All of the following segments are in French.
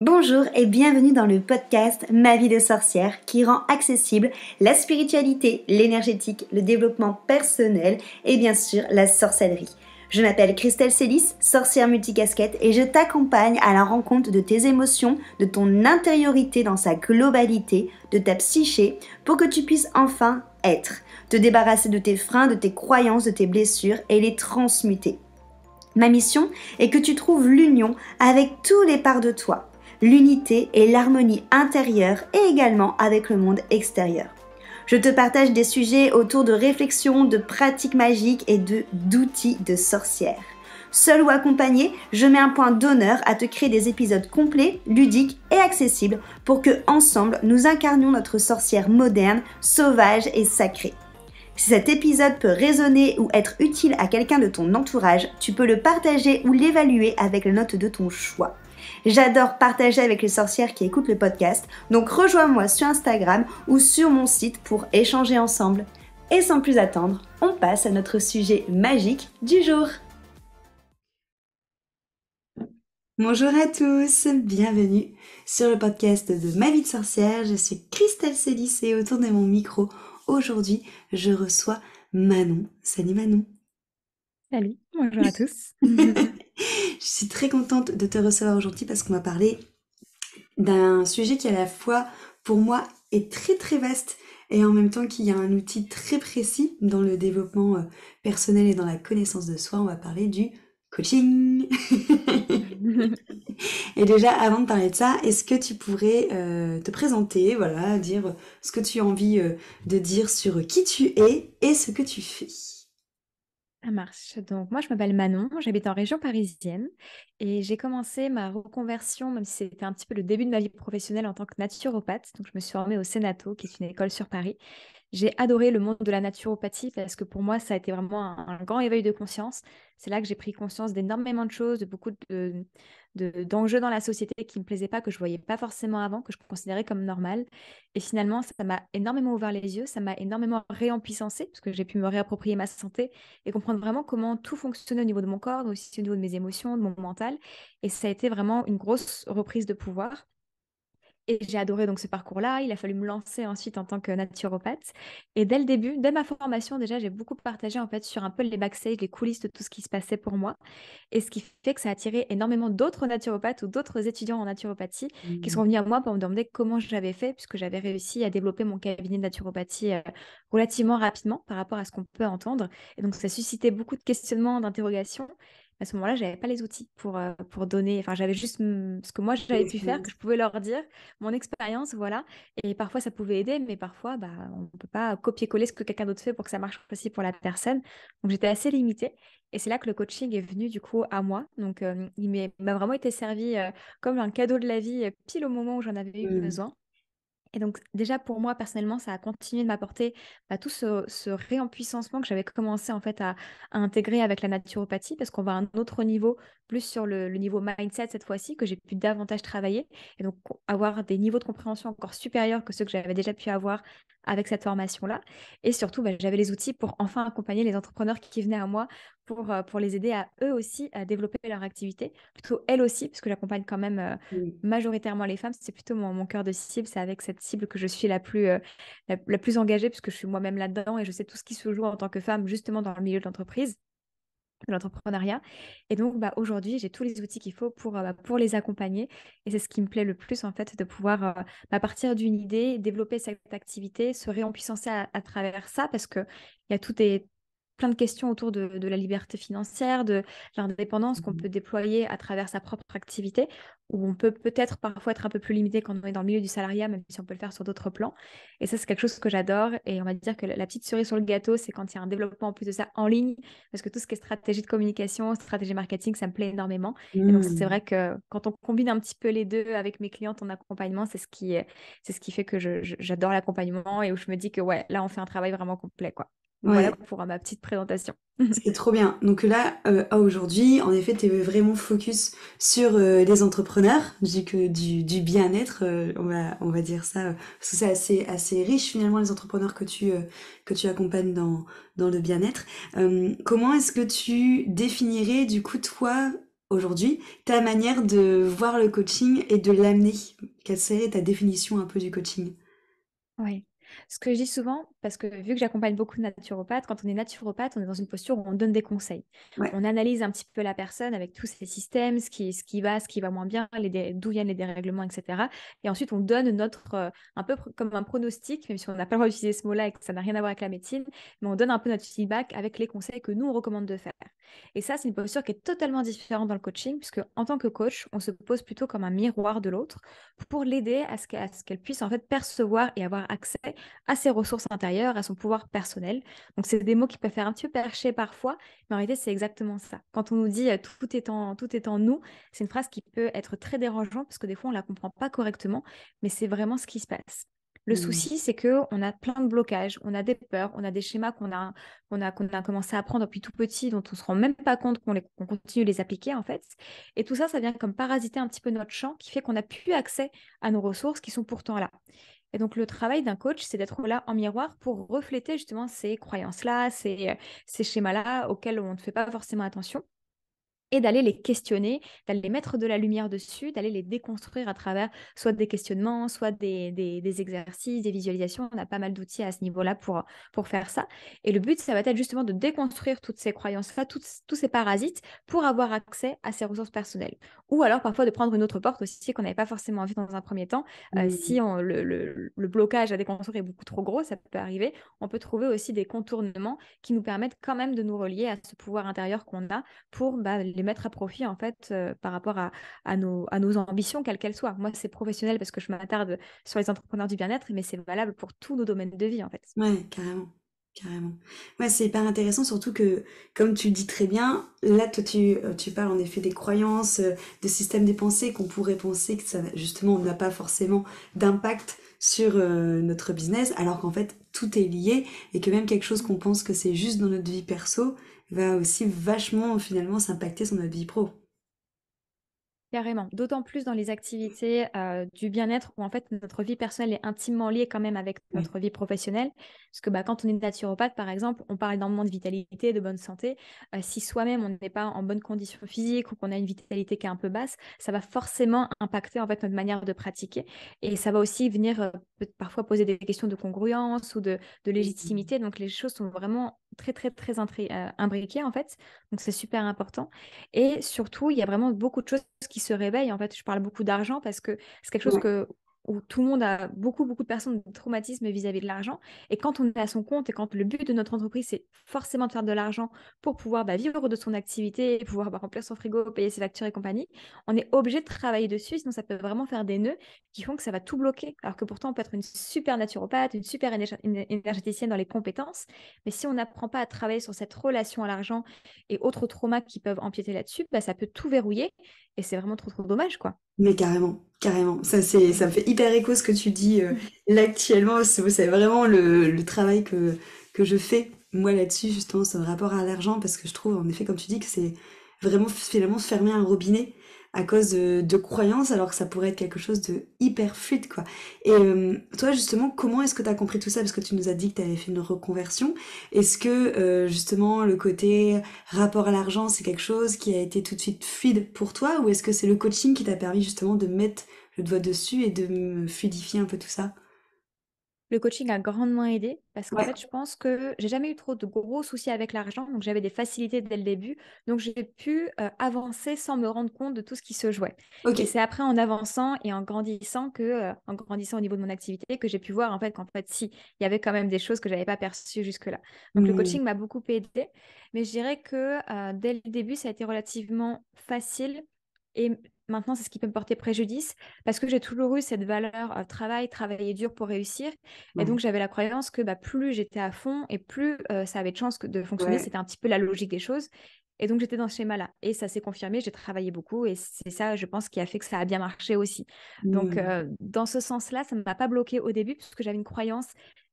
Bonjour et bienvenue dans le podcast Ma vie de sorcière qui rend accessible la spiritualité, l'énergétique, le développement personnel et bien sûr la sorcellerie. Je m'appelle Christelle Célis, sorcière multicasquette et je t'accompagne à la rencontre de tes émotions, de ton intériorité dans sa globalité, de ta psyché pour que tu puisses enfin être, te débarrasser de tes freins, de tes croyances, de tes blessures et les transmuter. Ma mission est que tu trouves l'union avec tous les parts de toi, l'unité et l'harmonie intérieure et également avec le monde extérieur. Je te partage des sujets autour de réflexions, de pratiques magiques et d'outils de sorcière. Seul ou accompagné, je mets un point d'honneur à te créer des épisodes complets, ludiques et accessibles pour que, ensemble, nous incarnions notre sorcière moderne, sauvage et sacrée. Si cet épisode peut résonner ou être utile à quelqu'un de ton entourage, tu peux le partager ou l'évaluer avec la note de ton choix. J'adore partager avec les sorcières qui écoutent le podcast, donc rejoins-moi sur Instagram ou sur mon site pour échanger ensemble. Et sans plus attendre, on passe à notre sujet magique du jour. Bonjour à tous, bienvenue sur le podcast de Ma vie de sorcière. Je suis Christelle Célis et autour de mon micro, aujourd'hui, je reçois Manon. Salut Manon. Salut, bonjour à tous. Je suis très contente de te recevoir aujourd'hui parce qu'on va parler d'un sujet qui à la fois pour moi est très très vaste et en même temps qui a un outil très précis dans le développement personnel et dans la connaissance de soi. On va parler du coaching. Et déjà, avant de parler de ça, est-ce que tu pourrais te présenter, voilà, dire ce que tu as envie de dire sur qui tu es et ce que tu fais? Ça marche. Donc, moi, je m'appelle Manon, j'habite en région parisienne et j'ai commencé ma reconversion, même si c'était un petit peu le début de ma vie professionnelle en tant que naturopathe. Donc, je me suis formée au Sénato, qui est une école sur Paris. J'ai adoré le monde de la naturopathie parce que pour moi, ça a été vraiment un grand éveil de conscience. C'est là que j'ai pris conscience d'énormément de choses, de beaucoup d'enjeux dans la société qui ne me plaisaient pas, que je voyais pas forcément avant, que je considérais comme normal. Et finalement, ça m'a énormément ouvert les yeux, ça m'a énormément réempuissancé parce que j'ai pu me réapproprier ma santé et comprendre vraiment comment tout fonctionnait au niveau de mon corps, mais aussi au niveau de mes émotions, de mon mental. Et ça a été vraiment une grosse reprise de pouvoir. Et j'ai adoré donc ce parcours-là. Il a fallu me lancer ensuite en tant que naturopathe. Et dès le début, dès ma formation, déjà, j'ai beaucoup partagé en fait sur un peu les backstage, les coulisses de tout ce qui se passait pour moi. Et ce qui fait que ça a attiré énormément d'autres naturopathes ou d'autres étudiants en naturopathie qui sont Mm. venus à moi pour me demander comment j'avais fait, puisque j'avais réussi à développer mon cabinet de naturopathie relativement rapidement par rapport à ce qu'on peut entendre. Et donc, ça suscitait beaucoup de questionnements, d'interrogations. À ce moment-là, j'avais pas les outils pour donner. Enfin, j'avais juste ce que moi j'avais pu faire, que je pouvais leur dire, mon expérience, voilà. Et parfois, ça pouvait aider, mais parfois, bah, on ne peut pas copier-coller ce que quelqu'un d'autre fait pour que ça marche aussi pour la personne. Donc, j'étais assez limitée. Et c'est là que le coaching est venu du coup à moi. Donc, il m'a vraiment été servi comme un cadeau de la vie, pile au moment où j'en avais eu Mm. besoin. Et donc, déjà, pour moi, personnellement, ça a continué de m'apporter tout ce réempuissancement que j'avais commencé en fait à intégrer avec la naturopathie, parce qu'on va à un autre niveau, plus sur le niveau mindset cette fois-ci, que j'ai pu davantage travailler. Et donc, avoir des niveaux de compréhension encore supérieurs que ceux que j'avais déjà pu avoir avec cette formation-là. Et surtout, bah, j'avais les outils pour enfin accompagner les entrepreneurs qui venaient à moi pour les aider à eux aussi à développer leur activité, plutôt elles aussi, parce que j'accompagne quand même Mm. majoritairement les femmes, c'est plutôt mon cœur de cible, c'est avec cette cible que je suis la plus engagée, puisque je suis moi-même là-dedans et je sais tout ce qui se joue en tant que femme, justement dans le milieu de l'entreprise, de l'entrepreneuriat. Et donc, bah, aujourd'hui, j'ai tous les outils qu'il faut pour les accompagner. Et c'est ce qui me plaît le plus, en fait, de pouvoir, partir d'une idée, développer cette activité, se réempuissancer à travers ça, parce qu'il y a plein de questions autour de la liberté financière, de l'indépendance qu'on peut déployer à travers sa propre activité, où on peut peut-être parfois être un peu plus limité quand on est dans le milieu du salariat, même si on peut le faire sur d'autres plans. Et ça, c'est quelque chose que j'adore. Et on va dire que la petite cerise sur le gâteau, c'est quand il y a un développement en plus de ça en ligne, parce que tout ce qui est stratégie de communication, stratégie marketing, ça me plaît énormément. Et donc, c'est Mm. vrai que quand on combine un petit peu les deux avec mes clientes en accompagnement, c'est ce qui fait que j'adore l'accompagnement et où je me dis que ouais, là, on fait un travail vraiment complet, quoi. Donc voilà Ouais. pour ma petite présentation. C'est trop bien. Donc là, à aujourd'hui, en effet, tu es vraiment focus sur les entrepreneurs, du bien-être, on va dire ça, parce que c'est assez riche finalement les entrepreneurs que tu accompagnes dans le bien-être. Comment est-ce que tu définirais du coup toi aujourd'hui, ta manière de voir le coaching et de l'amener. Quelle serait ta définition un peu du coaching? Oui. Ce que je dis souvent, parce que vu que j'accompagne beaucoup de naturopathes, quand on est naturopathe, on est dans une posture où on donne des conseils. Ouais. On analyse un petit peu la personne avec tous ses systèmes, ce qui va moins bien, d'où viennent les dérèglements, etc. Et ensuite, on donne un peu comme un pronostic, même si on n'a pas le droit d'utiliser ce mot-là et que ça n'a rien à voir avec la médecine, mais on donne un peu notre feedback avec les conseils que nous, on recommande de faire. Et ça, c'est une posture qui est totalement différente dans le coaching, puisque en tant que coach, on se pose plutôt comme un miroir de l'autre pour l'aider à ce qu'elle puisse en fait percevoir et avoir accès à ses ressources intérieures, à son pouvoir personnel. Donc, c'est des mots qui peuvent faire un petit peu percher parfois, mais en réalité, c'est exactement ça. Quand on nous dit tout est en nous, c'est une phrase qui peut être très dérangeante parce que des fois, on ne la comprend pas correctement, mais c'est vraiment ce qui se passe. Le Mmh. souci, c'est que on a plein de blocages, on a des peurs, on a des schémas qu'on a commencé à apprendre depuis tout petit, dont on se rend même pas compte qu'on continue de les appliquer en fait. Et tout ça, ça vient comme parasiter un petit peu notre champ, qui fait qu'on n'a plus accès à nos ressources qui sont pourtant là. Et donc, le travail d'un coach, c'est d'être là en miroir pour refléter justement ces croyances-là, ces schémas-là auxquels on ne fait pas forcément attention et d'aller les questionner, d'aller mettre de la lumière dessus, d'aller les déconstruire à travers soit des questionnements, soit des exercices, des visualisations. On a pas mal d'outils à ce niveau-là pour faire ça. Et le but, ça va être justement de déconstruire toutes ces croyances-là, tous ces parasites, pour avoir accès à ces ressources personnelles. Ou alors parfois de prendre une autre porte aussi qu'on n'avait pas forcément envie dans un premier temps. Mmh. Si le blocage à déconstruire est beaucoup trop gros, ça peut arriver. On peut trouver aussi des contournements qui nous permettent quand même de nous relier à ce pouvoir intérieur qu'on a pour les mettre à profit en fait par rapport à nos ambitions, quelles qu'elles soient. Moi, c'est professionnel parce que je m'attarde sur les entrepreneurs du bien-être, mais c'est valable pour tous nos domaines de vie en fait. Ouais, carrément, carrément. Ouais, c'est hyper intéressant, surtout que, comme tu le dis très bien, là, toi, tu parles en effet des croyances, de systèmes des pensées qu'on pourrait penser que ça, justement, n'a pas forcément d'impact sur notre business, alors qu'en fait, tout est lié et que même quelque chose qu'on pense que c'est juste dans notre vie perso va aussi vachement, finalement, s'impacter sur notre vie pro. Carrément, d'autant plus dans les activités du bien-être où en fait notre vie personnelle est intimement liée quand même avec Ouais. notre vie professionnelle. Parce que quand on est naturopathe, par exemple, on parle énormément de vitalité, de bonne santé. Si soi-même on n'est pas en bonne condition physique ou qu'on a une vitalité qui est un peu basse, ça va forcément impacter en fait notre manière de pratiquer. Et ça va aussi venir parfois poser des questions de congruence ou de légitimité. Donc les choses sont vraiment très imbriquées en fait. Donc c'est super important. Et surtout, il y a vraiment beaucoup de choses qui se réveillent. En fait, je parle beaucoup d'argent parce que c'est quelque chose Ouais. où tout le monde a beaucoup de personnes ont des traumatismes vis-à-vis de l'argent. Et quand on est à son compte et quand le but de notre entreprise, c'est forcément de faire de l'argent pour pouvoir vivre de son activité, pouvoir remplir son frigo, payer ses factures et compagnie, on est obligé de travailler dessus. Sinon, ça peut vraiment faire des nœuds qui font que ça va tout bloquer. Alors que pourtant, on peut être une super naturopathe, une super énergéticienne dans les compétences. Mais si on n'apprend pas à travailler sur cette relation à l'argent et autres traumas qui peuvent empiéter là-dessus, ça peut tout verrouiller et c'est vraiment trop dommage, quoi. Mais carrément, carrément. Ça me fait hyper écho ce que tu dis là actuellement. C'est vraiment le travail que je fais, moi, là-dessus, justement, sur le rapport à l'argent, parce que je trouve, en effet, comme tu dis, que c'est vraiment finalement se fermer un robinet à cause de croyances, alors que ça pourrait être quelque chose de hyper fluide, quoi. Et toi, justement, comment est-ce que tu as compris tout ça? Parce que tu nous as dit que tu avais fait une reconversion. Est-ce que, justement, le côté rapport à l'argent, c'est quelque chose qui a été tout de suite fluide pour toi ou est-ce que c'est le coaching qui t'a permis justement de mettre le doigt dessus et de me fluidifier un peu tout ça? Le coaching a grandement aidé parce qu'en Ouais, fait, je pense que j'ai jamais eu trop de gros soucis avec l'argent, donc j'avais des facilités dès le début, donc j'ai pu avancer sans me rendre compte de tout ce qui se jouait. ok. Et c'est après en avançant et en grandissant au niveau de mon activité, que j'ai pu voir en fait qu'en fait, si, il y avait quand même des choses que j'avais pas perçues jusque-là. Donc le Hmm, coaching m'a beaucoup aidé, mais je dirais que dès le début, ça a été relativement facile. Et maintenant, c'est ce qui peut me porter préjudice parce que j'ai toujours eu cette valeur travailler dur pour réussir. Et ouais, donc, j'avais la croyance que plus j'étais à fond et plus ça avait de chances de fonctionner. ouais. C'était un petit peu la logique des choses. Et donc, j'étais dans ce schéma-là. Et ça s'est confirmé, j'ai travaillé beaucoup. Et c'est ça, je pense, qui a fait que ça a bien marché aussi. Donc, Hmm, dans ce sens-là, ça ne m'a pas bloqué au début, puisque j'avais une croyance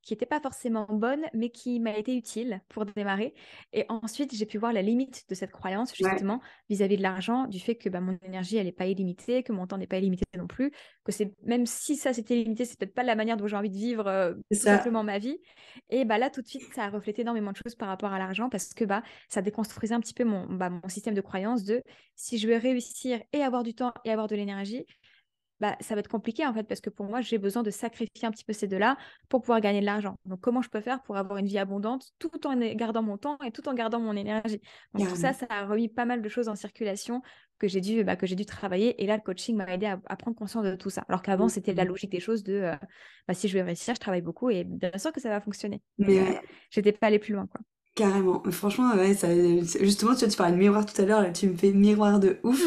qui n'était pas forcément bonne, mais qui m'a été utile pour démarrer. Et ensuite, j'ai pu voir la limite de cette croyance, Ouais, justement, vis-à-vis de l'argent, du fait que bah, mon énergie, elle n'est pas illimitée, que mon temps n'est pas illimité non plus, que c'est même si ça c'était limité, c'est peut-être pas la manière dont j'ai envie de vivre c'est tout ça. simplement ma vie. Et bah, là, tout de suite, ça a reflété énormément de choses par rapport à l'argent parce que bah, ça déconstruisait un petit peu mon système de croyance de si je veux réussir et avoir du temps et avoir de l'énergie, bah, ça va être compliqué en fait, parce que pour moi, j'ai besoin de sacrifier un petit peu ces deux-là pour pouvoir gagner de l'argent. Donc, comment je peux faire pour avoir une vie abondante tout en gardant mon temps et tout en gardant mon énergie? Donc, tout ça, Carrément. ça a remis pas mal de choses en circulation que j'ai dû travailler. Et là, le coaching m'a aidé à prendre conscience de tout ça. Alors qu'avant, c'était la logique des choses de bah, si je veux réussir, je travaille beaucoup et bien sûr que ça va fonctionner. Mais Mais ouais, j'étais pas allée plus loin, quoi. carrément. Franchement, ouais, ça, justement, tu parlais de miroir tout à l'heure, là, tu me fais miroir de ouf.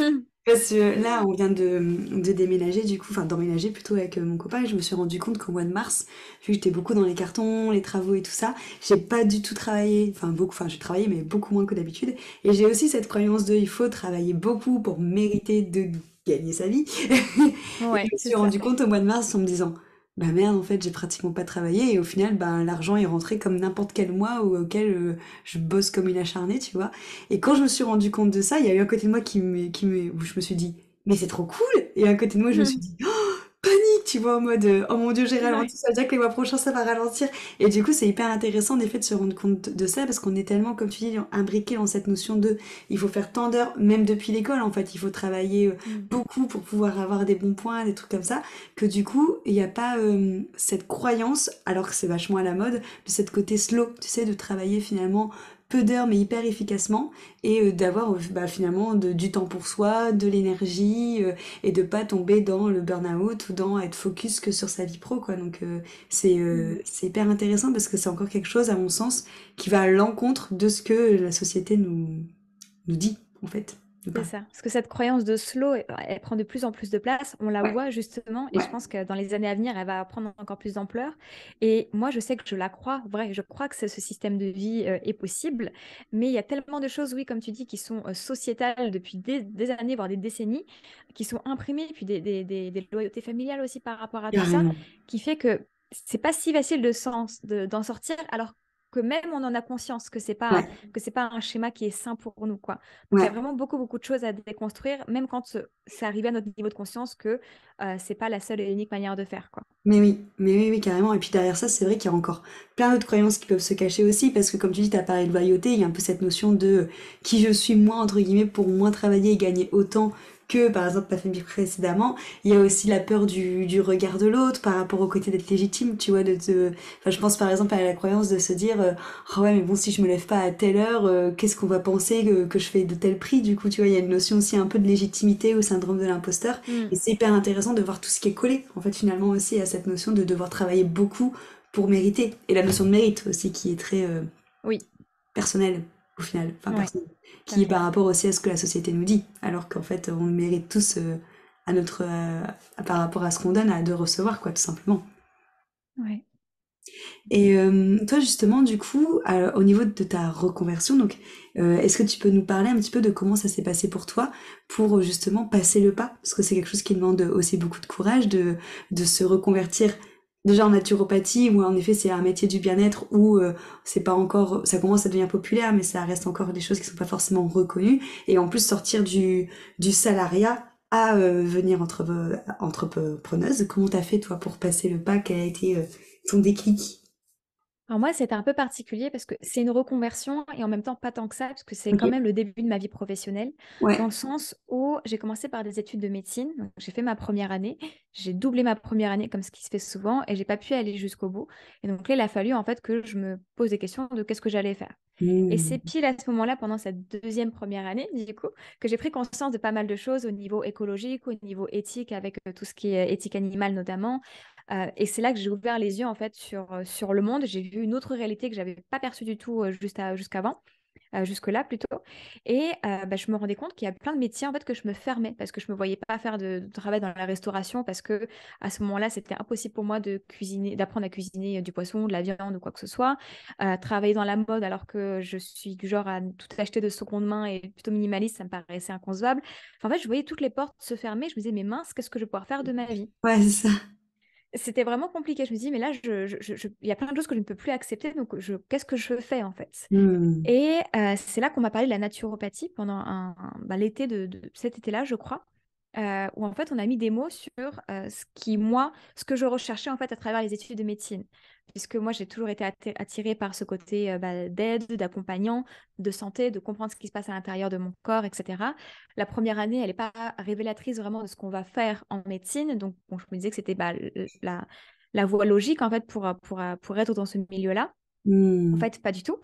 Parce que là, on vient de déménager, du coup, enfin d'emménager plutôt avec mon copain, et je me suis rendu compte qu'au mois de mars, vu que j'étais beaucoup dans les cartons, les travaux et tout ça, j'ai pas du tout travaillé, enfin beaucoup, enfin j'ai travaillé, mais beaucoup moins que d'habitude. Et j'ai aussi cette croyance de il faut travailler beaucoup pour mériter de gagner sa vie. Et je Ouais, me c'est suis ça. rendu compte au mois de mars en me disant, bah merde, en fait, j'ai pratiquement pas travaillé, et au final, bah l'argent est rentré comme n'importe quel mois auquel je bosse comme une acharnée, tu vois. Et quand je me suis rendu compte de ça, il y a eu un côté de moi où je me suis dit, mais c'est trop cool! Et à côté de moi, je me suis dit, panique, tu vois, en mode, oh mon Dieu, j'ai Ouais. ralenti, ça veut dire que les mois prochains, ça va ralentir. Et du coup, c'est hyper intéressant, en effet, de se rendre compte de ça, parce qu'on est tellement, comme tu dis, imbriqué dans cette notion de, il faut faire tant d'heures, même depuis l'école, en fait, il faut travailler Mm. beaucoup pour pouvoir avoir des bons points, des trucs comme ça, que du coup, il n'y a pas cette croyance, alors que c'est vachement à la mode, de cette côté slow, tu sais, de travailler finalement peu d'heures mais hyper efficacement et d'avoir bah, finalement du temps pour soi, de l'énergie et de pas tomber dans le burn-out ou dans être focus que sur sa vie pro quoi. Donc Mm. c'est hyper intéressant parce que c'est encore quelque chose à mon sens qui va à l'encontre de ce que la société nous dit en fait. Nous C'est parle. ça. Parce que cette croyance de slow, elle prend de plus en plus de place. On la Ouais, voit justement, et je ouais, pense que dans les années à venir, elle va prendre encore plus d'ampleur. Et moi, je sais que je la crois, vrai, je crois que ce système de vie est possible. Mais il y a tellement de choses, oui, comme tu dis, qui sont sociétales depuis des années, voire des décennies, qui sont imprimées, puis des loyautés familiales aussi par rapport à tout ça, carrément. qui fait que c'est pas si facile d'en sortir, alors que même on en a conscience Ouais, que c'est pas un schéma qui est sain pour nous, quoi. Donc, il y a ouais. vraiment beaucoup, beaucoup de choses à déconstruire, même quand c'est arrivé à notre niveau de conscience que c'est pas la seule et unique manière de faire, quoi. Mais oui, oui, carrément. Et puis derrière ça, c'est vrai qu'il y a encore plein d'autres croyances qui peuvent se cacher aussi, parce que comme tu dis, t'as parlé de loyauté, il y a un peu cette notion de qui je suis moi, entre guillemets, pour moins travailler et gagner autant que, par exemple, ma famille précédemment. Il y a aussi la peur du regard de l'autre par rapport au côté d'être légitime, tu vois, Enfin, je pense par exemple à la croyance de se dire, oh ouais, mais bon, si je me lève pas à telle heure, qu'est-ce qu'on va penser que je fais de tel prix, du coup, tu vois, il y a une notion aussi un peu de légitimité au syndrome de l'imposteur. Et Mm. c'est hyper intéressant de voir tout ce qui est collé, en fait, finalement aussi à cette notion de devoir travailler beaucoup pour mériter. Et la notion de mérite aussi, qui est très Oui, personnelle, au final. Enfin, ouais, personnelle. Qui est par carrément. rapport aussi à ce que la société nous dit. Alors qu'en fait, on mérite tous, à notre, par rapport à ce qu'on donne, à de recevoir, quoi, tout simplement. Ouais. Et toi, justement, du coup, au niveau de ta reconversion, donc, est-ce que tu peux nous parler un petit peu de comment ça s'est passé pour toi, pour justement passer le pas? Parce que c'est quelque chose qui demande aussi beaucoup de courage de se reconvertir déjà en naturopathie, où en effet c'est un métier du bien-être, où c'est pas encore, ça commence à devenir populaire, mais ça reste encore des choses qui sont pas forcément reconnues. Et en plus sortir du salariat à venir entrepreneuse. Comment t'as fait toi pour passer le pas? Quel a été ton déclic? Alors moi, c'était un peu particulier parce que c'est une reconversion et en même temps pas tant que ça, parce que c'est Ok. quand même le début de ma vie professionnelle, dans Ouais. le sens où j'ai commencé par des études de médecine. Donc, j'ai fait ma première année, j'ai doublé ma première année comme ce qui se fait souvent et j'ai pas pu aller jusqu'au bout. Et donc là, il a fallu en fait que je me pose des questions de qu'est-ce que j'allais faire. Et c'est Hmm. pile à ce moment-là, pendant cette deuxième première année, du coup, que j'ai pris conscience de pas mal de choses au niveau écologique, au niveau éthique, avec tout ce qui est éthique animale notamment. Et c'est là que j'ai ouvert les yeux en fait sur le monde. J'ai vu une autre réalité que j'avais pas perçue du tout jusqu'avant, jusque-là plutôt. Et bah, je me rendais compte qu'il y a plein de métiers en fait que je me fermais parce que je me voyais pas faire de travail dans la restauration parce que à ce moment-là c'était impossible pour moi de cuisiner, d'apprendre à cuisiner du poisson, de la viande ou quoi que ce soit. Travailler dans la mode alors que je suis du genre à tout acheter de seconde main et plutôt minimaliste, ça me paraissait inconcevable. Enfin, en fait, je voyais toutes les portes se fermer. Je me disais mais mince, qu'est-ce que je vais pouvoir faire de ma vie? Ouais, c'est ça. c'était vraiment compliqué. Je me dis, mais là, il y a plein de choses que je ne peux plus accepter, donc qu'est-ce que je fais en fait? Hmm. Et c'est là qu'on m'a parlé de la naturopathie pendant l'été de cet été-là, je crois, où en fait on a mis des mots sur ce que je recherchais en fait à travers les études de médecine. Puisque moi j'ai toujours été attirée par ce côté d'aide, d'accompagnant, de santé, de comprendre ce qui se passe à l'intérieur de mon corps, etc. La première année, elle n'est pas révélatrice vraiment de ce qu'on va faire en médecine. Donc bon, je me disais que c'était la voie logique en fait pour être dans ce milieu-là. En Hmm. fait, pas du tout.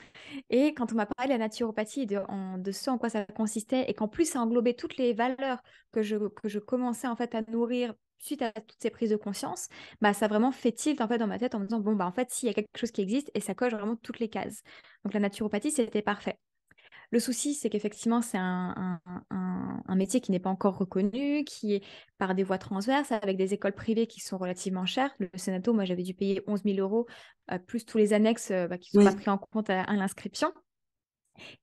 Et quand on m'a parlé de la naturopathie et de ce en quoi ça consistait, et qu'en plus ça englobait toutes les valeurs que je commençais en fait à nourrir suite à toutes ces prises de conscience, bah ça a vraiment fait tilt en fait dans ma tête en me disant bon bah en fait s'il y a quelque chose qui existe et ça coche vraiment toutes les cases. Donc la naturopathie c'était parfait. Le souci, c'est qu'effectivement, c'est un métier qui n'est pas encore reconnu, qui est par des voies transverses, avec des écoles privées qui sont relativement chères. Le Sénato, moi, j'avais dû payer 11 000 euros, plus tous les annexes qui ne sont pas Oui. pris en compte à l'inscription.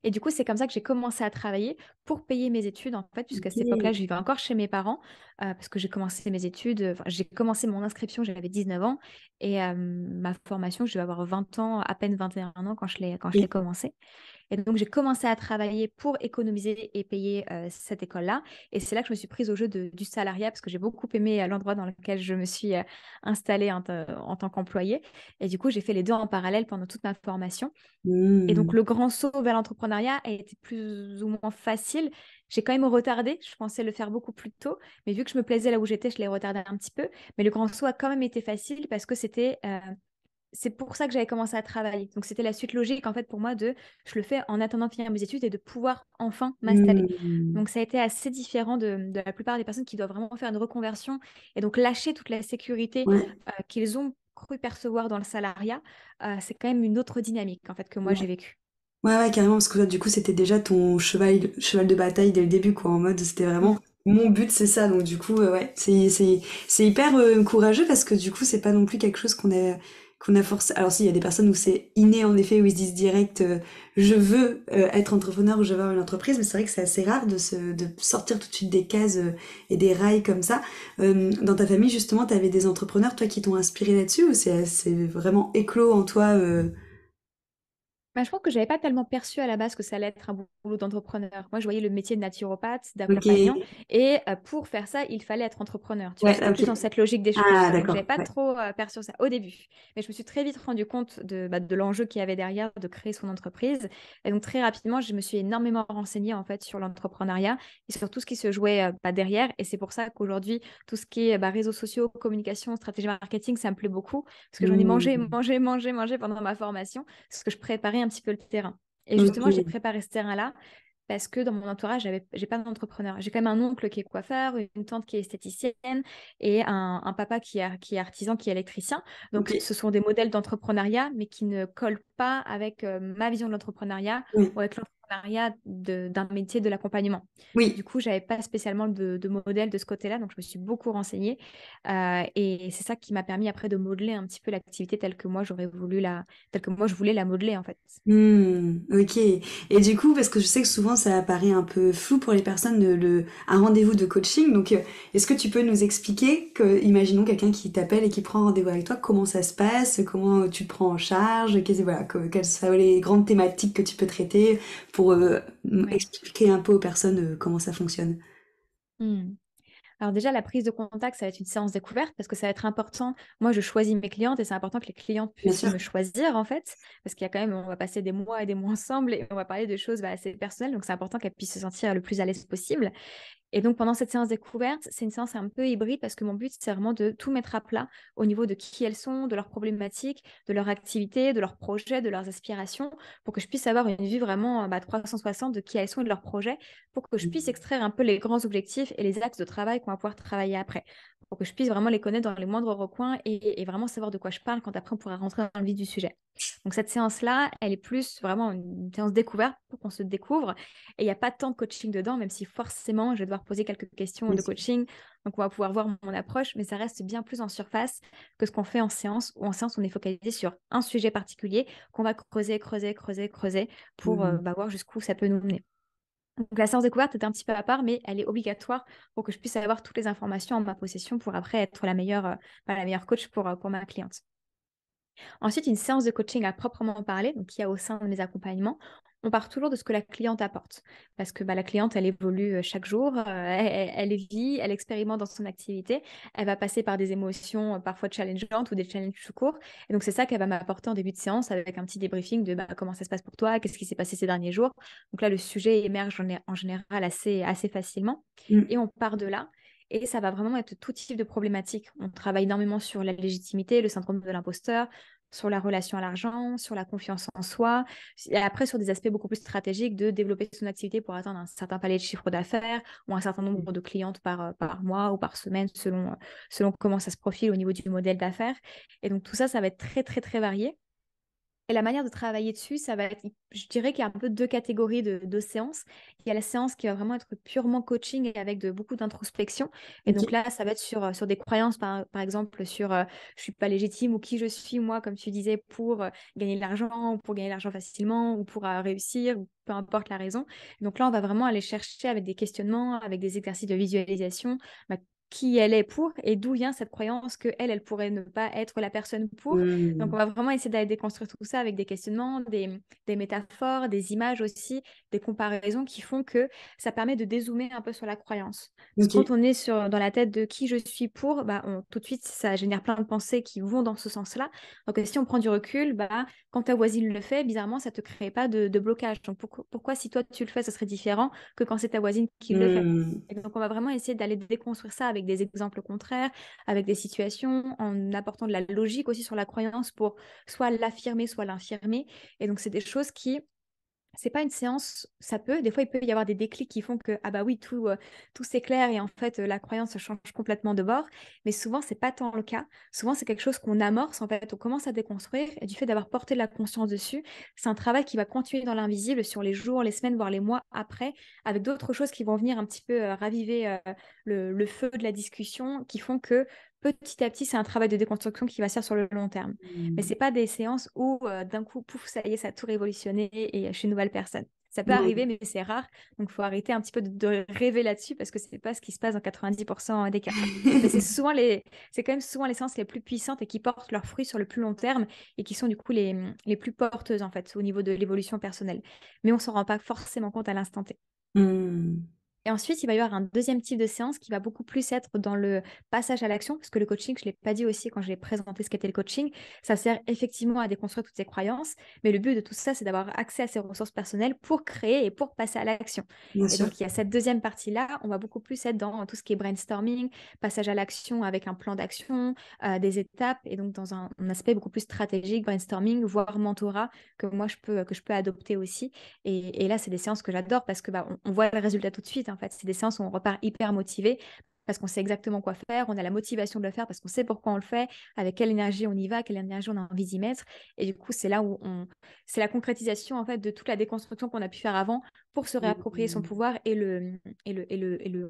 Et du coup, c'est comme ça que j'ai commencé à travailler pour payer mes études, en fait, puisqu'à cette époque-là, Ok. je vivais encore chez mes parents, parce que j'ai commencé mes études, enfin, j'ai commencé mon inscription, j'avais 19 ans, et ma formation, je vais avoir 20 ans, à peine 21 ans quand je l'ai Oui. commencé. Et donc, j'ai commencé à travailler pour économiser et payer cette école-là. Et c'est là que je me suis prise au jeu du salariat parce que j'ai beaucoup aimé l'endroit dans lequel je me suis installée en tant qu'employée. Et du coup, j'ai fait les deux en parallèle pendant toute ma formation. Et donc, Hmm. le grand saut vers l'entrepreneuriat a été plus ou moins facile. J'ai quand même retardé. Je pensais le faire beaucoup plus tôt. Mais vu que je me plaisais là où j'étais, je l'ai retardé un petit peu. Mais le grand saut a quand même été facile parce que c'est pour ça que j'avais commencé à travailler. Donc, c'était la suite logique, en fait, pour moi, je le fais en attendant de finir mes études et de pouvoir enfin m'installer. Hmm. Donc, ça a été assez différent de la plupart des personnes qui doivent vraiment faire une reconversion et donc lâcher toute la sécurité Ouais. qu'ils ont cru percevoir dans le salariat. C'est quand même une autre dynamique, en fait, que moi, Ouais. j'ai vécue. Ouais, ouais, carrément, parce que toi, du coup, c'était déjà ton cheval de bataille dès le début, quoi, en mode, c'était vraiment, Mm. mon but, c'est ça, donc du coup, ouais, c'est hyper courageux, parce que du coup, c'est pas non plus quelque chose qu'on a forcé, alors si, il y a des personnes où c'est inné, en effet, où ils se disent direct, je veux être entrepreneur ou je veux avoir une entreprise, mais c'est vrai que c'est assez rare de sortir tout de suite des cases et des rails comme ça. Dans ta famille, justement, t'avais des entrepreneurs, toi, qui t'ont inspiré là-dessus, ou c'est vraiment éclos en toi, Bah, je pense que j'avais pas tellement perçu à la base que ça allait être un boulot d'entrepreneur. Moi, je voyais le métier de naturopathe, ok, d'accompagnant, et pour faire ça, il fallait être entrepreneur. Tu vois, ouais, c'était ok. plus dans cette logique des Ah, choses. Donc, j'avais d'accord. pas Ouais. trop perçu ça au début. Mais je me suis très vite rendu compte de l'enjeu qu'il y avait derrière de créer son entreprise. Et donc, très rapidement, je me suis énormément renseignée en fait sur l'entrepreneuriat et sur tout ce qui se jouait derrière. Et c'est pour ça qu'aujourd'hui, tout ce qui est réseaux sociaux, communication, stratégie marketing, ça me plaît beaucoup parce que j'en ai mangé, Hmm. mangé, mangé, mangé pendant ma formation parce que je préparais un petit peu le terrain. Et Ok. justement, j'ai préparé ce terrain-là parce que dans mon entourage, j'ai pas d'entrepreneur. J'ai quand même un oncle qui est coiffeur, une tante qui est esthéticienne et un papa qui est artisan, qui est électricien. Ok. Donc, ce sont des modèles d'entrepreneuriat, mais qui ne collent pas avec ma vision de l'entrepreneuriat Oui. ou avec l'entrepreneuriat d'un métier de l'accompagnement. Oui. Du coup, j'avais pas spécialement de modèle de ce côté-là, donc je me suis beaucoup renseignée. Et c'est ça qui m'a permis après de modeler un petit peu l'activité telle que moi je voulais la modeler en fait. Hmm. Ok. Et du coup, parce que je sais que souvent ça apparaît un peu flou pour les personnes un rendez-vous de coaching. Donc, est-ce que tu peux nous expliquer que, imaginons quelqu'un qui t'appelle et qui prend rendez-vous avec toi, comment ça se passe, comment tu te prends en charge, voilà, quelles sont les grandes thématiques que tu peux traiter pour Ouais. expliquer un peu aux personnes comment ça fonctionne. Hmm. Alors déjà, la prise de contact, ça va être une séance découverte parce que ça va être important. Moi, je choisis mes clientes et c'est important que les clientes Bien puissent sûr. me choisir en fait, parce qu'il y a quand même, on va passer des mois et des mois ensemble et on va parler de choses assez personnelles, donc c'est important qu'elles puissent se sentir le plus à l'aise possible. Et donc, pendant cette séance découverte, c'est une séance un peu hybride parce que mon but, c'est vraiment de tout mettre à plat au niveau de qui elles sont, de leurs problématiques, de leur activité, de leurs projets, de leurs aspirations, pour que je puisse avoir une vue vraiment 360 de qui elles sont et de leurs projets, pour que je puisse extraire un peu les grands objectifs et les axes de travail qu'on va pouvoir travailler après, pour que je puisse vraiment les connaître dans les moindres recoins et vraiment savoir de quoi je parle quand après on pourra rentrer dans le vif du sujet. Donc, cette séance-là, elle est plus vraiment une séance découverte pour qu'on se découvre et il n'y a pas tant de coaching dedans, même si forcément, je vais devoir poser quelques questions Bien de sûr. coaching. Donc, on va pouvoir voir mon approche, mais ça reste bien plus en surface que ce qu'on fait en séance, où en séance, on est focalisé sur un sujet particulier qu'on va creuser, creuser, creuser, creuser pour Hmm. voir jusqu'où ça peut nous mener. Donc la séance découverte est un petit peu à part, mais elle est obligatoire pour que je puisse avoir toutes les informations en ma possession pour après être la meilleure coach pour ma cliente. Ensuite, une séance de coaching à proprement parler, donc qu'il y a au sein de mes accompagnements, on part toujours de ce que la cliente apporte. Parce que la cliente, elle évolue chaque jour, elle vit, elle expérimente dans son activité, elle va passer par des émotions parfois challengeantes ou des challenges tout court. Et donc, c'est ça qu'elle va m'apporter en début de séance avec un petit débriefing de comment ça se passe pour toi, qu'est-ce qui s'est passé ces derniers jours. Donc là, le sujet émerge en général assez facilement. Mm. Et on part de là. Et ça va vraiment être tout type de problématiques. On travaille énormément sur la légitimité, le syndrome de l'imposteur, sur la relation à l'argent, sur la confiance en soi, et après sur des aspects beaucoup plus stratégiques de développer son activité pour atteindre un certain palier de chiffre d'affaires ou un certain nombre de clientes par mois ou par semaine selon comment ça se profile au niveau du modèle d'affaires. Et donc tout ça, ça va être très, très, très varié. Et la manière de travailler dessus, ça va être, je dirais qu'il y a un peu deux catégories de séances. Il y a la séance qui va vraiment être purement coaching et avec beaucoup d'introspection. Et Ok. donc là, ça va être sur des croyances, par exemple, sur je suis pas légitime ou qui je suis, moi, comme tu disais, pour gagner de l'argent, ou pour gagner de l'argent facilement, ou pour réussir, ou peu importe la raison. Donc là, on va vraiment aller chercher avec des questionnements, avec des exercices de visualisation, qui elle est pour et d'où vient cette croyance que elle pourrait ne pas être la personne pour. Donc, on Mm. va vraiment essayer d'aller déconstruire tout ça avec des questionnements, des métaphores, des images aussi, des comparaisons qui font que ça permet de dézoomer un peu sur la croyance. Parce que Ok. quand on est dans la tête de qui je suis pour, tout de suite, ça génère plein de pensées qui vont dans ce sens-là. Donc, si on prend du recul, quand ta voisine le fait, bizarrement, ça ne te crée pas de blocage. Donc, pourquoi, si toi, tu le fais, ça serait différent que quand c'est ta voisine qui le fait? Mm. Et donc, on va vraiment essayer d'aller déconstruire ça avec des exemples contraires, avec des situations, en apportant de la logique aussi sur la croyance pour soit l'affirmer, soit l'infirmer. Et donc, c'est des choses qui c'est pas une séance, des fois, il peut y avoir des déclics qui font que, ah bah oui, tout s'éclaire et en fait, la croyance change complètement de bord. Mais souvent, c'est pas tant le cas. Souvent, c'est quelque chose qu'on amorce, en fait, on commence à déconstruire et du fait d'avoir porté de la conscience dessus, c'est un travail qui va continuer dans l'invisible sur les jours, les semaines, voire les mois après, avec d'autres choses qui vont venir un petit peu raviver le feu de la discussion, qui font que petit à petit, c'est un travail de déconstruction qui va se faire sur le long terme. Mais Mm. c'est pas des séances où d'un coup, pouf, ça y est, ça a tout révolutionné et je suis une nouvelle personne. Ça peut Ouais. arriver, mais c'est rare. Donc, il faut arrêter un petit peu de rêver là-dessus parce que c'est pas ce qui se passe dans 90% des cas. Mais c'est quand même souvent les séances les plus puissantes et qui portent leurs fruits sur le plus long terme et qui sont du coup les plus porteuses en fait au niveau de l'évolution personnelle. Mais on s'en rend pas forcément compte à l'instant T. Mm. Et ensuite, il va y avoir un deuxième type de séance qui va beaucoup plus être dans le passage à l'action, parce que le coaching, je ne l'ai pas dit aussi quand je l'ai présenté ce qu'était le coaching, ça sert effectivement à déconstruire toutes ces croyances, mais le but de tout ça, c'est d'avoir accès à ses ressources personnelles pour créer et pour passer à l'action. Bien Et sûr. donc, il y a cette deuxième partie-là, on va beaucoup plus être dans tout ce qui est brainstorming, passage à l'action avec un plan d'action, des étapes, et donc dans un aspect beaucoup plus stratégique, brainstorming, voire mentorat, que je peux adopter aussi. Et là, c'est des séances que j'adore parce que on voit le résultat tout de suite. En fait, c'est des séances où on repart hyper motivé parce qu'on sait exactement quoi faire, on a la motivation de le faire parce qu'on sait pourquoi on le fait, avec quelle énergie on y va, quelle énergie on a envie d'y mettre. Et du coup, c'est là où c'est la concrétisation en fait de toute la déconstruction qu'on a pu faire avant pour se réapproprier son Mm. pouvoir et le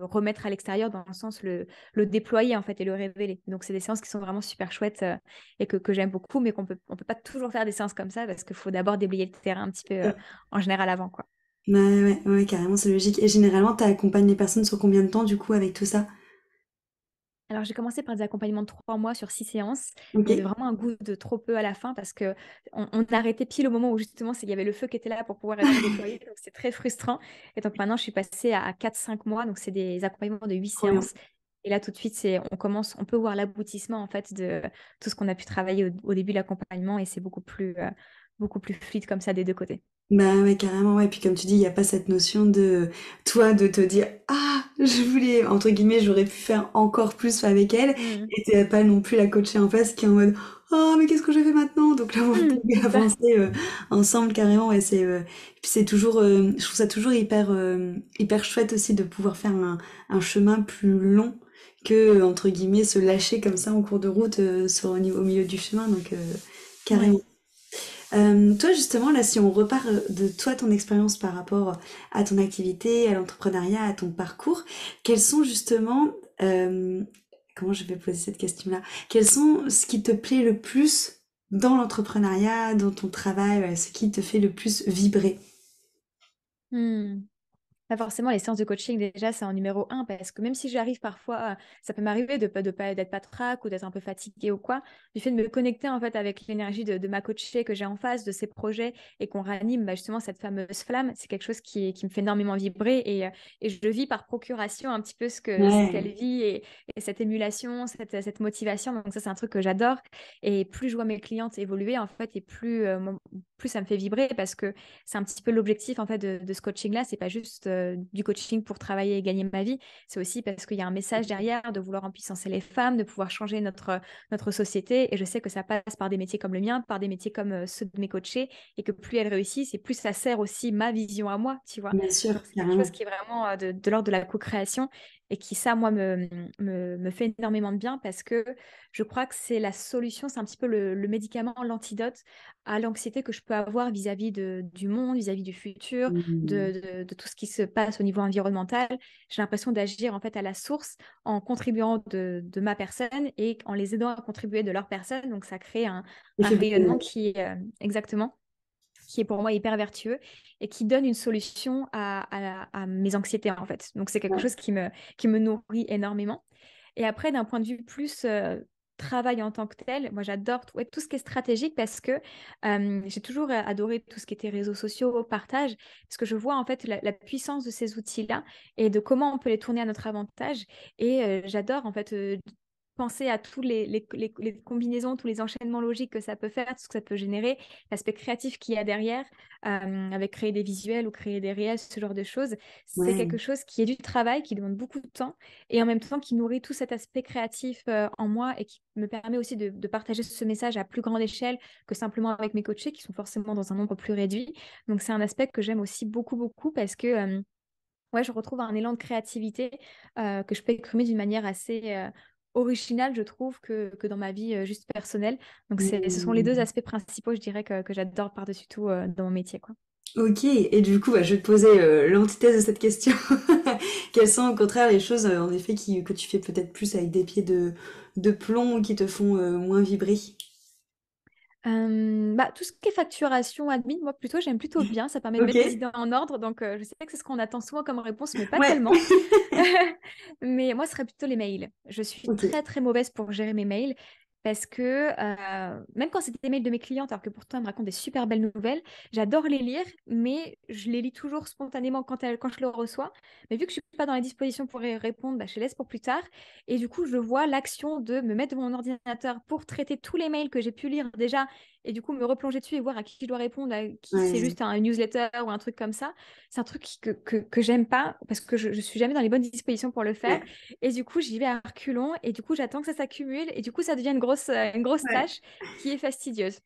remettre à l'extérieur dans le sens le déployer en fait et le révéler. Donc, c'est des séances qui sont vraiment super chouettes et que j'aime beaucoup, mais on peut pas toujours faire des séances comme ça parce qu'il faut d'abord déblayer le terrain un petit peu en général avant, quoi. Ouais, ouais, ouais, carrément, c'est logique. Et généralement, tu accompagnes les personnes sur combien de temps, du coup, avec tout ça? Alors, j'ai commencé par des accompagnements de 3 mois sur 6 séances. Ok. Il y avait vraiment un goût de trop peu à la fin parce que on a arrêté pile au moment où justement il y avait le feu qui était là pour pouvoir être déployé. Donc, c'est très frustrant. Et donc, maintenant, je suis passée à 4-5 mois. Donc, c'est des accompagnements de 8 Trop bien. séances. Et là, tout de suite, on peut voir l'aboutissement en fait de tout ce qu'on a pu travailler au début de l'accompagnement et c'est beaucoup plus fluide comme ça des deux côtés. Bah ouais, carrément, ouais. Puis comme tu dis, il n'y a pas cette notion de toi de te dire ah, je voulais, entre guillemets, j'aurais pu faire encore plus avec elle. Mm. Et t'es pas non plus la coachée en face qui est en mode oh, mais qu'est-ce que j'ai fait maintenant? Donc là, vous Mm, pouvez c'est ça. avancer ensemble carrément. Et puis c'est toujours, je trouve ça toujours hyper chouette aussi de pouvoir faire un chemin plus long que, entre guillemets, se lâcher comme ça en cours de route au milieu du chemin. Donc, carrément. Ouais. Toi, justement, là, si on repart de toi, ton expérience par rapport à ton activité, à l'entrepreneuriat, à ton parcours, quels sont justement, comment je vais poser cette question-là? Quels sont ce qui te plaît le plus dans l'entrepreneuriat, dans ton travail, ouais, ce qui te fait le plus vibrer? Mm. Pas forcément, les séances de coaching, déjà, c'est en numéro un, parce que même si j'arrive parfois, ça peut m'arriver d'être patraque ou d'être un peu fatiguée ou quoi, du fait de me connecter en fait avec l'énergie de ma coachée que j'ai en face, de ses projets et qu'on ranime bah, justement cette fameuse flamme, c'est quelque chose qui me fait énormément vibrer et je vis par procuration un petit peu ce qu'elle Ouais, vit et cette émulation, cette motivation. Donc ça, c'est un truc que j'adore. Et plus je vois mes clientes évoluer en fait, et plus ça me fait vibrer parce que c'est un petit peu l'objectif en fait de ce coaching-là. C'est pas juste du coaching pour travailler et gagner ma vie. C'est aussi parce qu'il y a un message derrière de vouloir empuissancer les femmes, de pouvoir changer notre société. Et je sais que ça passe par des métiers comme le mien, par des métiers comme ceux de mes coachés, et que plus elles réussissent, et plus ça sert aussi ma vision à moi, tu vois. bien sûr, Donc c'est quelque chose carrément. qui est vraiment de l'ordre de la co-création et qui, ça, moi, me fait énormément de bien parce que je crois que c'est la solution, c'est un petit peu le médicament, l'antidote à l'anxiété que je peux avoir vis-à-vis du monde, vis-à-vis du futur, Mm. de tout ce qui se passe au niveau environnemental. J'ai l'impression d'agir en fait à la source en contribuant de ma personne et en les aidant à contribuer de leur personne. Donc ça crée un Effet boule de rayonnement neige. qui est exactement qui est pour moi hyper vertueux et qui donne une solution à mes anxiétés en fait. Donc c'est quelque Ouais. chose qui me nourrit énormément. Et après, d'un point de vue plus travail en tant que tel, moi j'adore tout ce qui est stratégique parce que j'ai toujours adoré tout ce qui était réseaux sociaux, partage, parce que je vois en fait la puissance de ces outils-là et de comment on peut les tourner à notre avantage. Et j'adore en fait penser à tous les combinaisons, tous les enchaînements logiques que ça peut faire, tout ce que ça peut générer, l'aspect créatif qu'il y a derrière, avec créer des visuels ou créer des réels, ce genre de choses. C'est quelque Ouais. chose qui est du travail, qui demande beaucoup de temps et en même temps qui nourrit tout cet aspect créatif en moi et qui me permet aussi de partager ce message à plus grande échelle que simplement avec mes coachés qui sont forcément dans un nombre plus réduit. Donc c'est un aspect que j'aime aussi beaucoup, beaucoup parce que ouais, je retrouve un élan de créativité que je peux exprimer d'une manière assez originale, je trouve, que dans ma vie juste personnelle. Donc ce sont les deux Mm. aspects principaux, je dirais, que j'adore par-dessus tout dans mon métier, quoi. Ok, et du coup, bah, je vais te poser l'antithèse de cette question. Quelles sont au contraire les choses, en effet, que tu fais peut-être plus avec des pieds de plomb ou qui te font moins vibrer? Bah, tout ce qui est facturation, admin, moi plutôt, j'aime plutôt bien. Ça permet de Ok, mettre les idées en ordre. Donc, je sais que c'est ce qu'on attend souvent comme réponse, mais pas ouais, tellement. Mais moi, ce serait plutôt les mails. Je suis ok, très, très mauvaise pour gérer mes mails parce que même quand c'est des mails de mes clientes, alors que pourtant elles me racontent des super belles nouvelles, j'adore les lire, mais je les lis toujours spontanément quand je le reçois. Mais vu que je suis pas dans les dispositions pour y répondre, bah, je les laisse pour plus tard. Et du coup, je vois l'action de me mettre devant mon ordinateur pour traiter tous les mails que j'ai pu lire déjà et du coup me replonger dessus et voir à qui je dois répondre, à qui c'est ouais, juste un newsletter ou un truc comme ça. C'est un truc que j'aime pas parce que je suis jamais dans les bonnes dispositions pour le faire. ouais, Et du coup, j'y vais à reculons et du coup, j'attends que ça s'accumule et du coup, ça devient une grosse ouais, tâche qui est fastidieuse.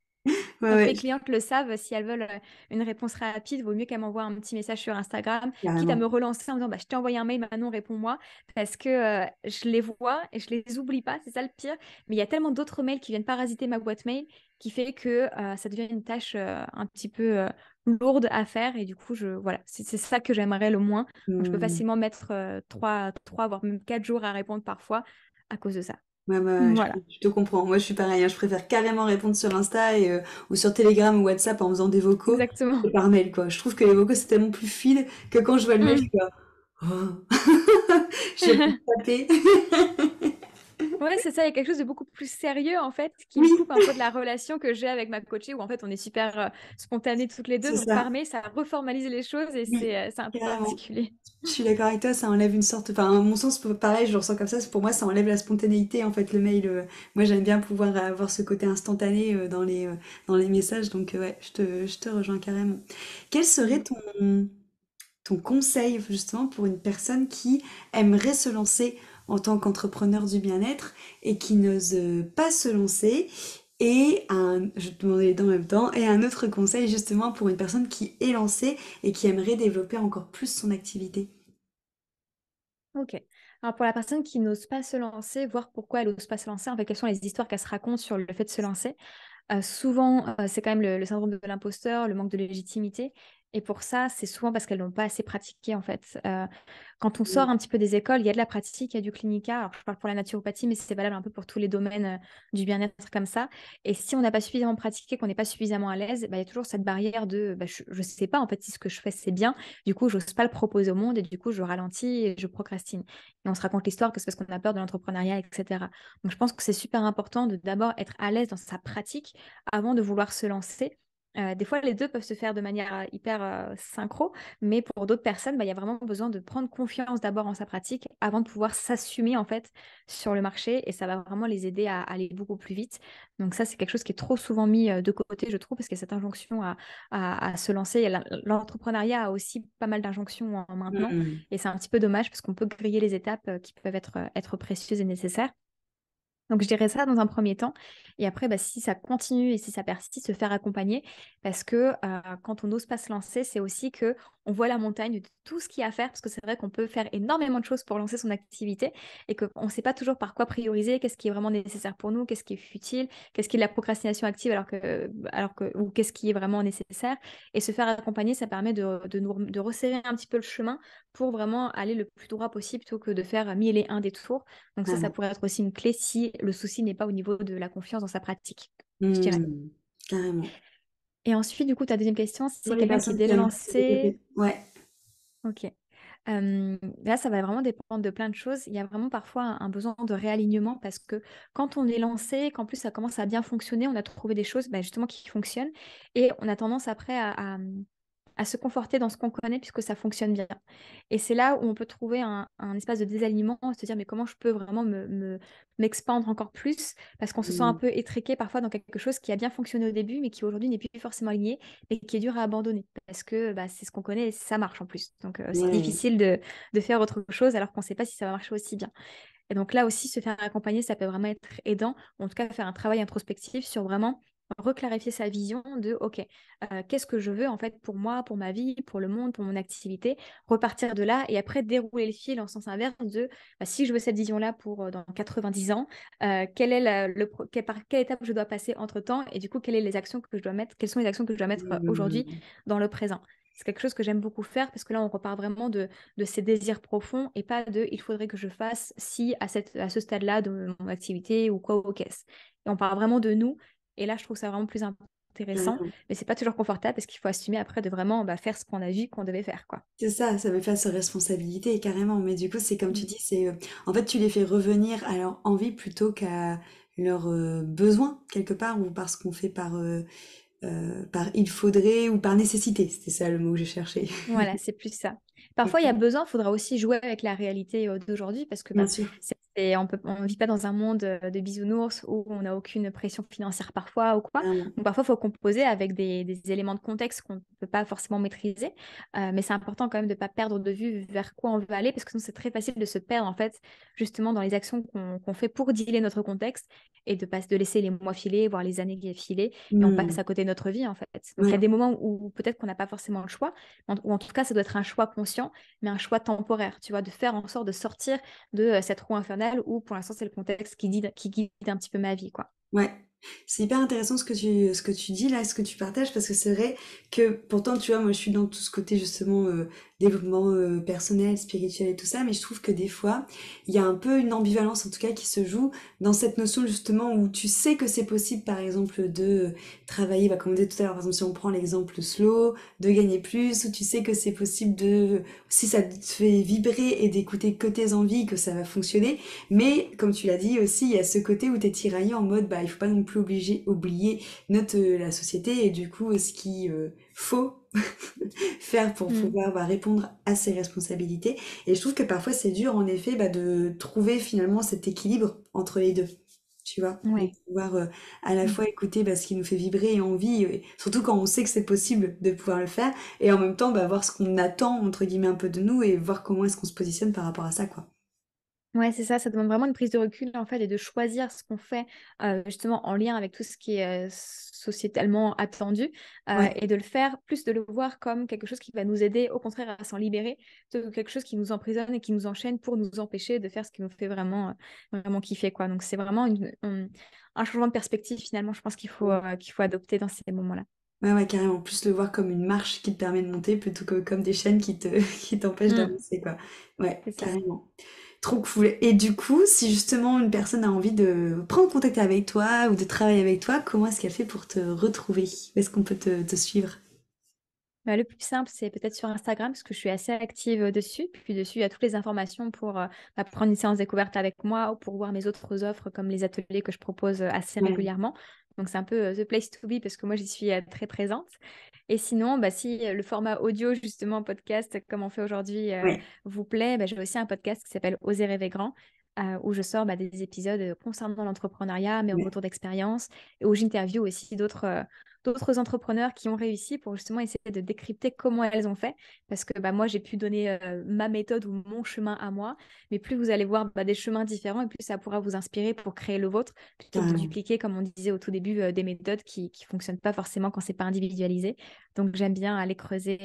ouais, Donc ouais, mes clientes le savent, si elles veulent une réponse rapide, vaut mieux qu'elles m'envoient un petit message sur Instagram, quitte à carrément. me relancer en me disant bah, je t'ai envoyé un mail, maintenant réponds-moi, parce que je les vois et je les oublie pas, c'est ça le pire. Mais il y a tellement d'autres mails qui viennent parasiter ma boîte mail qui fait que ça devient une tâche un petit peu lourde à faire et du coup voilà, c'est ça que j'aimerais le moins. Donc je peux Hmm. facilement mettre 3 voire même 4 jours à répondre parfois à cause de ça. Ouais, ouais, Voilà, je te comprends. Moi, je suis pareil, hein. Je préfère carrément répondre sur Insta ou sur Telegram ou WhatsApp en faisant des vocaux exactement. que par mail, quoi. Je trouve que les vocaux, c'est tellement plus fluide que quand je vois le mail, je suis là, oh. J'ai pas tapé. Ouais, c'est ça, il y a quelque chose de beaucoup plus sérieux en fait qui me Oui, coupe un peu de la relation que j'ai avec ma coachée où en fait on est super spontanés toutes les deux. c'est Donc ça. par mail, ça reformalise les choses et Oui, c'est un peu carrément. particulier. Je suis d'accord avec toi, ça enlève une sorte. Enfin, à mon sens, pareil, je le ressens comme ça. Pour moi, ça enlève la spontanéité, en fait, le mail. Moi, j'aime bien pouvoir avoir ce côté instantané dans les messages. Donc, ouais, je te rejoins carrément. Quel serait Mm. ton conseil, justement, pour une personne qui aimerait se lancer en tant qu'entrepreneur du bien-être et qui n'ose pas se lancer? Je vais te demander les deux en même temps, et un autre conseil, justement, pour une personne qui est lancée et qui aimerait développer encore plus son activité. Ok. Alors pour la personne qui n'ose pas se lancer, voir pourquoi elle n'ose pas se lancer, en fait, quelles sont les histoires qu'elle se raconte sur le fait de se lancer. Souvent, c'est quand même le syndrome de l'imposteur, le manque de légitimité. Et pour ça, c'est souvent parce qu'elles n'ont pas assez pratiqué en fait. Quand on Mm. sort un petit peu des écoles, il y a de la pratique, il y a du clinica. Alors, je parle pour la naturopathie, mais c'est valable un peu pour tous les domaines du bien-être comme ça. Et si on n'a pas suffisamment pratiqué, qu'on n'est pas suffisamment à l'aise, bah, il y a toujours cette barrière de je ne sais pas en fait si ce que je fais c'est bien. Du coup, je n'ose pas le proposer au monde et du coup, je ralentis et je procrastine. Et on se raconte l'histoire que c'est parce qu'on a peur de l'entrepreneuriat, etc. Donc, je pense que c'est super important de d'abord être à l'aise dans sa pratique avant de vouloir se lancer. Des fois, les deux peuvent se faire de manière hyper synchro, mais pour d'autres personnes, bah, il y a vraiment besoin de prendre confiance d'abord en sa pratique avant de pouvoir s'assumer en fait sur le marché et ça va vraiment les aider à aller beaucoup plus vite. Donc ça, c'est quelque chose qui est trop souvent mis de côté, je trouve, parce qu'il y a cette injonction à se lancer. Et l'entrepreneuriat a aussi pas mal d'injonctions maintenant Mm. et c'est un petit peu dommage parce qu'on peut griller les étapes qui peuvent être précieuses et nécessaires. Donc, je dirais ça dans un premier temps. Et après, bah, si ça continue et si ça persiste, se faire accompagner. Parce que quand on n'ose pas se lancer, c'est aussi que on voit la montagne de tout ce qu'il y a à faire. Parce que c'est vrai qu'on peut faire énormément de choses pour lancer son activité et qu'on ne sait pas toujours par quoi prioriser, qu'est-ce qui est vraiment nécessaire pour nous, qu'est-ce qui est futile, qu'est-ce qui est de la procrastination active ou qu'est-ce qui est vraiment nécessaire. Et se faire accompagner, ça permet de resserrer un petit peu le chemin pour vraiment aller le plus droit possible plutôt que de faire mille et un détours. Donc ça Vraiment. pourrait être aussi une clé si le souci n'est pas au niveau de la confiance dans sa pratique, je dirais. Mm. Carrément. Et ensuite, du coup, ta deuxième question, si Pour c'est les quelqu'un qui est personnes qui déjà aiment se lancé, développer. Ouais. ok. Là, ça va vraiment dépendre de plein de choses. Il y a vraiment parfois un besoin de réalignement parce que quand on est lancé, qu'en plus ça commence à bien fonctionner, on a trouvé des choses bah, justement qui fonctionnent et on a tendance après à se conforter dans ce qu'on connaît puisque ça fonctionne bien. Et c'est là où on peut trouver un espace de désalignement, se dire mais comment je peux vraiment m'expandre encore plus parce qu'on se sent un Mm. peu étriqué parfois dans quelque chose qui a bien fonctionné au début mais qui aujourd'hui n'est plus forcément aligné et qui est dur à abandonner parce que bah, c'est ce qu'on connaît et ça marche en plus. Donc c'est Ouais. difficile de faire autre chose alors qu'on ne sait pas si ça va marcher aussi bien. Et donc là aussi, se faire accompagner, ça peut vraiment être aidant, ou en tout cas faire un travail introspectif sur vraiment reclarifier sa vision de, OK, qu'est-ce que je veux en fait pour moi, pour ma vie, pour le monde, pour mon activité, repartir de là et après dérouler le fil en sens inverse de, bah, si je veux cette vision-là pour dans 90 ans, quelle est par quelle étape je dois passer entre-temps et du coup, quelles sont les actions que je dois mettre aujourd'hui Mm. dans le présent. C'est quelque chose que j'aime beaucoup faire parce que là, on repart vraiment de ces désirs profonds et pas de il faudrait que je fasse si à ce stade-là de mon activité ou quoi ou qu'est-ce. Et on part vraiment de nous. Et là, je trouve ça vraiment plus intéressant. Carrément. Mais c'est pas toujours confortable parce qu'il faut assumer après de vraiment bah, faire ce qu'on a vu qu'on devait faire, quoi. C'est ça met face aux responsabilités, carrément. Mais du coup, c'est comme tu Mm. dis, en fait, tu les fais revenir à leur envie plutôt qu'à leurs besoins, quelque part, ou parce qu'on fait par il faudrait ou par nécessité. C'était ça le mot que j'ai cherché. Voilà, c'est plus ça. Parfois, il y a besoin, il faudra aussi jouer avec la réalité d'aujourd'hui parce que Bien bah, sûr. on vit pas dans un monde de bisounours où on n'a aucune pression financière parfois ou quoi. Carrément. Donc parfois, il faut composer avec des éléments de contexte qu'on ne peut pas forcément maîtriser. Mais c'est important quand même de ne pas perdre de vue vers quoi on veut aller parce que sinon, c'est très facile de se perdre en fait justement dans les actions qu'on fait pour dealer notre contexte et de laisser les mois filer, voire les années filer et on passe Hmm. à côté de notre vie en fait. Donc il y a Ouais. des moments où peut-être qu'on n'a pas forcément le choix ou en tout cas, ça doit être un choix conscient, mais un choix temporaire, tu vois, de faire en sorte de sortir de cette roue infernale où pour l'instant, c'est le contexte qui guide un petit peu ma vie, quoi. Ouais, c'est hyper intéressant ce que tu dis là, ce que tu partages, parce que c'est vrai que pourtant, tu vois, moi je suis dans tout ce côté justement développement personnel, spirituel et tout ça, mais je trouve que des fois, il y a un peu une ambivalence en tout cas qui se joue dans cette notion justement où tu sais que c'est possible par exemple de travailler, bah, comme on disait tout à l'heure, par exemple si on prend l'exemple slow, de gagner plus, ou tu sais que c'est possible de, si ça te fait vibrer et d'écouter que tes envies, que ça va fonctionner, mais comme tu l'as dit aussi, il y a ce côté où t'es tiraillé en mode bah il faut pas non plus oublier la société et du coup ce qu'il faut faire pour Mm. pouvoir bah, répondre à ses responsabilités. Et je trouve que parfois c'est dur en effet bah, de trouver finalement cet équilibre entre les deux. Tu vois, de Ouais. pouvoir à la Mm. fois écouter bah, ce qui nous fait vibrer et envie, surtout quand on sait que c'est possible de pouvoir le faire, et en même temps bah, voir ce qu'on attend entre guillemets un peu de nous et voir comment est-ce qu'on se positionne par rapport à ça, quoi. Ouais, c'est ça demande vraiment une prise de recul en fait et de choisir ce qu'on fait justement en lien avec tout ce qui est sociétalement attendu Ouais. et de le faire, plus de le voir comme quelque chose qui va nous aider au contraire à s'en libérer, plutôt que quelque chose qui nous emprisonne et qui nous enchaîne pour nous empêcher de faire ce qui nous fait vraiment kiffer, quoi. Donc c'est vraiment un changement de perspective finalement, je pense qu'il faut adopter dans ces moments-là. Ouais, ouais, carrément. Plus le voir comme une marche qui te permet de monter plutôt que comme des chaînes qui te, qui t'empêchent Mm, d'avancer, quoi. Ouais, c'est ça. carrément. Trop cool. Et du coup, si justement une personne a envie de prendre contact avec toi ou de travailler avec toi, comment est-ce qu'elle fait pour te retrouver? Où est-ce qu'on peut te suivre? Bah, le plus simple, c'est peut-être sur Instagram, parce que je suis assez active dessus. Puis dessus, il y a toutes les informations pour prendre une séance découverte avec moi ou pour voir mes autres offres, comme les ateliers que je propose assez Ouais, régulièrement. Donc, c'est un peu the place to be, parce que moi, j'y suis très présente. Et sinon, bah, si le format audio, justement, podcast, comme on fait aujourd'hui, ouais, vous plaît, bah, j'ai aussi un podcast qui s'appelle Oser rêver grand, où je sors des épisodes concernant l'entrepreneuriat, mes ouais. retours d'expérience, et où j'interviewe aussi d'autres entrepreneurs qui ont réussi pour justement essayer de décrypter comment elles ont fait. Parce que bah, moi, j'ai pu donner ma méthode ou mon chemin à moi, mais plus vous allez voir des chemins différents et plus ça pourra vous inspirer pour créer le vôtre, plutôt que de Carrément. dupliquer, comme on disait au tout début, des méthodes qui ne fonctionnent pas forcément quand c'est pas individualisé. Donc, j'aime bien aller creuser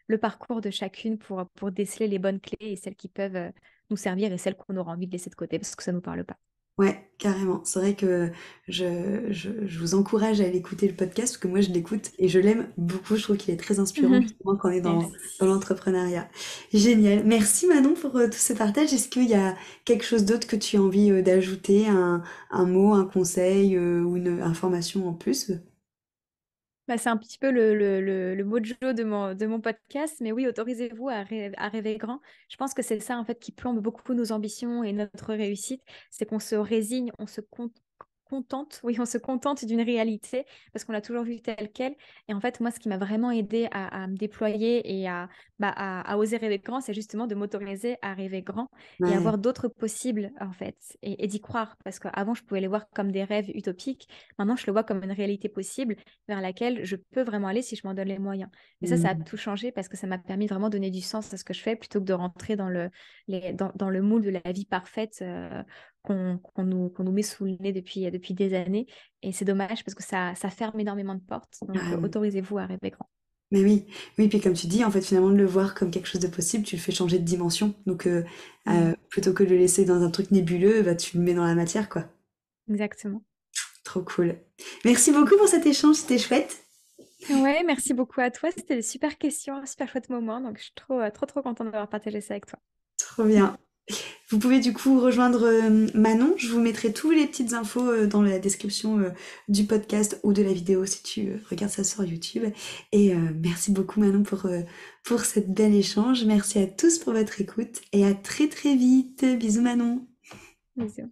le parcours de chacune pour déceler les bonnes clés et celles qui peuvent nous servir et celles qu'on aura envie de laisser de côté parce que ça ne nous parle pas. Ouais, carrément. C'est vrai que je vous encourage à aller écouter le podcast parce que moi je l'écoute et je l'aime beaucoup. Je trouve qu'il est très inspirant justement quand on est dans Merci. l'entrepreneuriat. Génial. Merci Manon pour tout ce partage. Est-ce qu'il y a quelque chose d'autre que tu as envie d'ajouter, un mot, un conseil ou une information en plus? Bah, c'est un petit peu le mojo de mon podcast, mais oui, autorisez-vous à rêver grand. Je pense que c'est ça en fait qui plombe beaucoup nos ambitions et notre réussite, c'est qu'on se résigne, contente, oui, on se contente d'une réalité parce qu'on l'a toujours vue telle quelle. Et en fait, moi, ce qui m'a vraiment aidé à me déployer et à oser rêver grand, c'est justement de m'autoriser à rêver grand et à Ouais. voir d'autres possibles en fait, et d'y croire. Parce qu'avant, je pouvais les voir comme des rêves utopiques. Maintenant, je le vois comme une réalité possible vers laquelle je peux vraiment aller si je m'en donne les moyens. Et ça a Mm. tout changé parce que ça m'a permis vraiment de donner du sens à ce que je fais plutôt que de rentrer dans le moule de la vie parfaite qu'on nous met sous le nez depuis des années. Et c'est dommage parce que ça ferme énormément de portes. Donc, Carrément. autorisez-vous à rêver grand. Mais oui, oui, puis comme tu dis, en fait, finalement, de le voir comme quelque chose de possible, tu le fais changer de dimension. Donc, Mm. plutôt que de le laisser dans un truc nébuleux, bah, tu le mets dans la matière, quoi. Exactement. Trop cool. Merci beaucoup pour cet échange, c'était chouette. Ouais, merci beaucoup à toi. C'était des super questions, un super chouette moment. Donc, je suis trop contente d'avoir partagé ça avec toi. Trop bien. Vous pouvez du coup rejoindre Manon. Je vous mettrai toutes les petites infos dans la description du podcast ou de la vidéo si tu regardes ça sur YouTube. Et merci beaucoup Manon pour cette belle échange. Merci à tous pour votre écoute et à très très vite. Bisous Manon. Bisous.